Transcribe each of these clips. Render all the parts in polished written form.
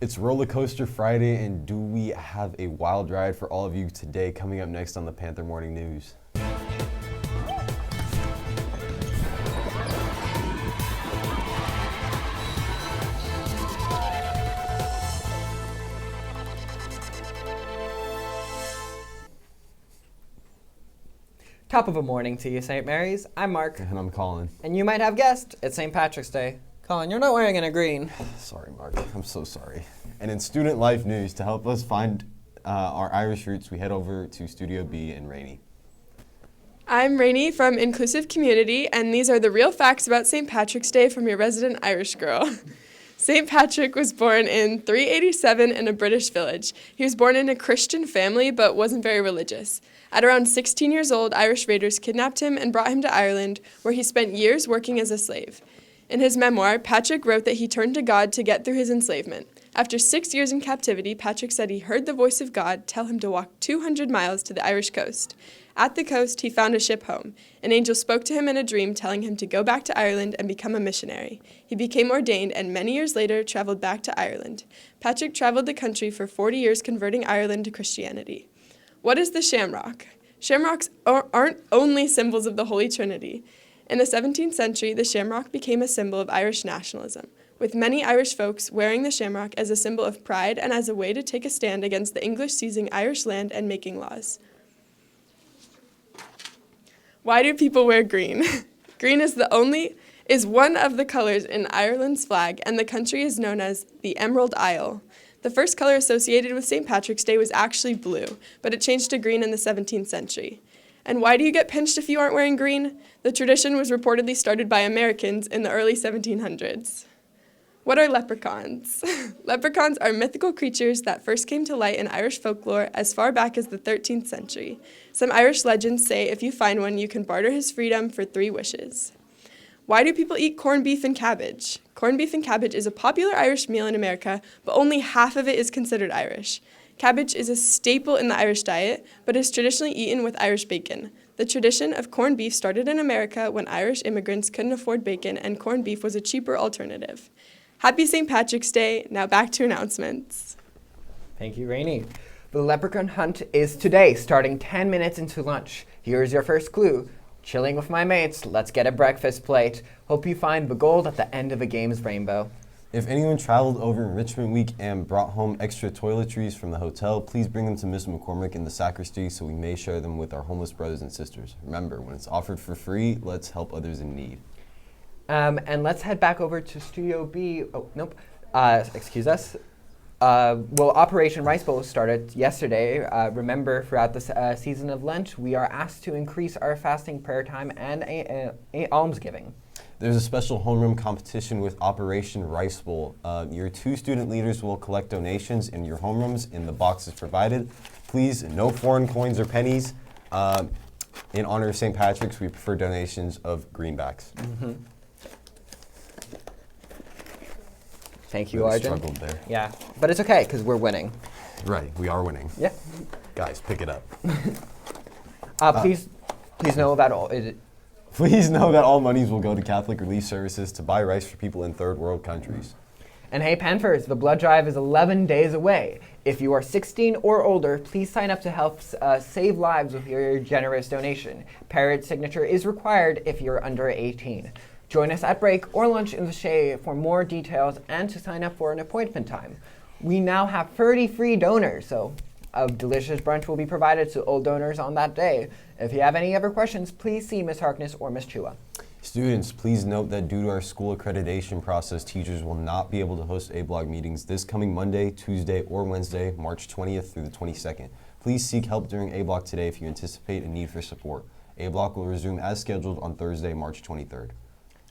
It's Roller Coaster Friday, and do we have a wild ride for all of you today coming up next on the Panther Morning News? Top of a morning to you, St. Mary's. I'm Mark. And I'm Colin. And you might have guessed, it's St. Patrick's Day. Colin, you're not wearing any green. Sorry, Mark. I'm so sorry. And in student life news, to help us find our Irish roots, we head over to Studio B in Rainey. I'm Rainey from Inclusive Community, and these are the real facts about St. Patrick's Day from your resident Irish girl. St. Patrick was born in 387 in a British village. He was born in a Christian family, but wasn't very religious. At around 16 years old, Irish raiders kidnapped him and brought him to Ireland, where he spent years working as a slave. In his memoir, Patrick wrote that he turned to God to get through his enslavement. After 6 years in captivity, Patrick said he heard the voice of God tell him to walk 200 miles to the Irish coast. At the coast, he found a ship home. An angel spoke to him in a dream, telling him to go back to Ireland and become a missionary. He became ordained and many years later traveled back to Ireland. Patrick traveled the country for 40 years, converting Ireland to Christianity. What is the shamrock? Shamrocks aren't only symbols of the Holy Trinity. In the 17th century, the shamrock became a symbol of Irish nationalism, with many Irish folks wearing the shamrock as a symbol of pride and as a way to take a stand against the English seizing Irish land and making laws. Why do people wear green? Green is one of the colors in Ireland's flag, and the country is known as the Emerald Isle. The first color associated with St. Patrick's Day was actually blue, but it changed to green in the 17th century. And why do you get pinched if you aren't wearing green? The tradition was reportedly started by Americans in the early 1700s. What are leprechauns? Leprechauns are mythical creatures that first came to light in Irish folklore as far back as the 13th century. Some Irish legends say if you find one, you can barter his freedom for 3 wishes. Why do people eat corned beef and cabbage? Corned beef and cabbage is a popular Irish meal in America, but only half of it is considered Irish. Cabbage is a staple in the Irish diet, but is traditionally eaten with Irish bacon. The tradition of corned beef started in America when Irish immigrants couldn't afford bacon and corned beef was a cheaper alternative. Happy St. Patrick's Day. Now back to announcements. Thank you, Rainey. The leprechaun hunt is today, starting 10 minutes into lunch. Here's your first clue. Chilling with my mates, let's get a breakfast plate. Hope you find the gold at the end of a game's rainbow. If anyone traveled over Enrichment Week and brought home extra toiletries from the hotel, please bring them to Miss McCormick in the sacristy so we may share them with our homeless brothers and sisters. Remember, when it's offered for free, let's help others in need. And let's head back over to Studio B. Oh, nope. Excuse us. Well, Operation Rice Bowl started yesterday. Remember, throughout the season of Lent, we are asked to increase our fasting, prayer time, and almsgiving. There's a special homeroom competition with Operation Rice Bowl. Your 2 student leaders will collect donations in your homerooms in the boxes provided. Please, no foreign coins or pennies. In honor of St. Patrick's, we prefer donations of greenbacks. Mm-hmm. Thank you, Really Arjun. struggled there. Yeah, but it's okay because we're winning. Right, we are winning. Yeah. Guys, pick it up. Please know about all. Please know that all monies will go to Catholic Relief Services to buy rice for people in third world countries. And hey, Panthers, the blood drive is 11 days away. If you are 16 or older, please sign up to help save lives with your generous donation. Parent signature is required if you're under 18. Join us at break or lunch in the shade for more details and to sign up for an appointment time. We now have 30 free donors, so a delicious brunch will be provided to all donors on that day. If you have any other questions, please see Ms. Harkness or Ms. Chua. Students, please note that due to our school accreditation process, teachers will not be able to host A-Block meetings this coming Monday, Tuesday, or Wednesday, March 20th through the 22nd. Please seek help during A-Block today if you anticipate a need for support. A-Block will resume as scheduled on Thursday, March 23rd.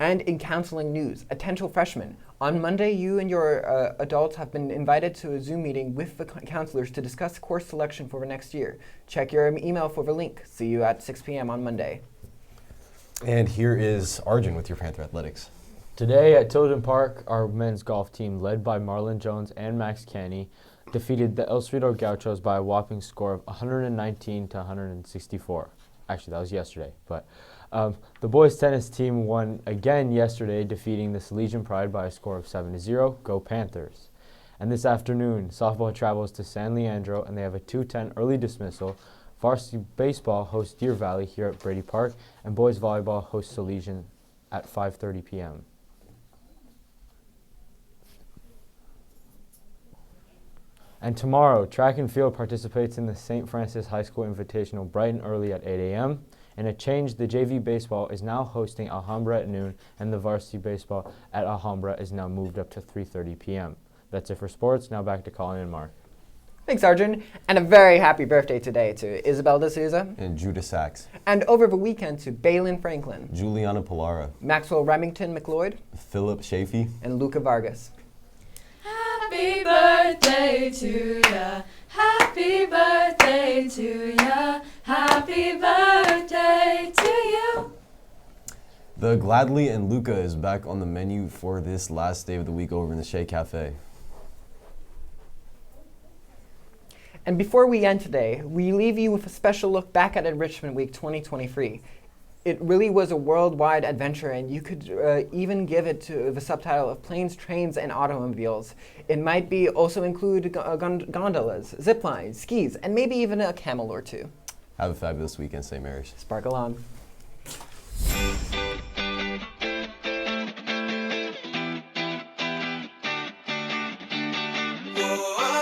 And in counseling news, attention freshmen. On Monday, you and your adults have been invited to a Zoom meeting with the counselors to discuss course selection for the next year. Check your email for the link. See you at 6 p.m. on Monday. And here is Arjun with your Panther Athletics. Today at Tilden Park, our men's golf team, led by Marlon Jones and Max Canny, defeated the El Cerrito Gauchos by a whopping score of 119 to 164. Actually, that was yesterday, but the boys tennis team won again yesterday, defeating the Salesian Pride by a score of 7-0. Go Panthers. And this afternoon, softball travels to San Leandro, and they have a 2:10 early dismissal. Varsity baseball hosts Deer Valley here at Brady Park, and boys volleyball hosts Salesian at 5:30 p.m. And tomorrow, track and field participates in the St. Francis High School Invitational bright and early at 8 a.m. In a change, the JV baseball is now hosting Alhambra at noon, and the varsity baseball at Alhambra is now moved up to 3:30 p.m. That's it for sports. Now back to Colin and Mark. Thanks, Arjun. And a very happy birthday today to Isabel D'Souza. And Judah Sachs. And over the weekend to Balin Franklin, Juliana Pilara. Maxwell Remington McLeod, Philip Chafee. and Luca Vargas. Happy birthday to ya. Happy birthday to ya. Happy birthday to you. The Gladly and Luca is back on the menu for this last day of the week over in the Shea Cafe. And before we end today, we leave you with a special look back at Enrichment Week 2023. It really was a worldwide adventure, and you could even give it to the subtitle of Planes, Trains, and Automobiles. It might be also include gondolas, zip lines, skis, and maybe even a camel or two. Have a fabulous weekend, St. Mary's. Sparkle on. Whoa.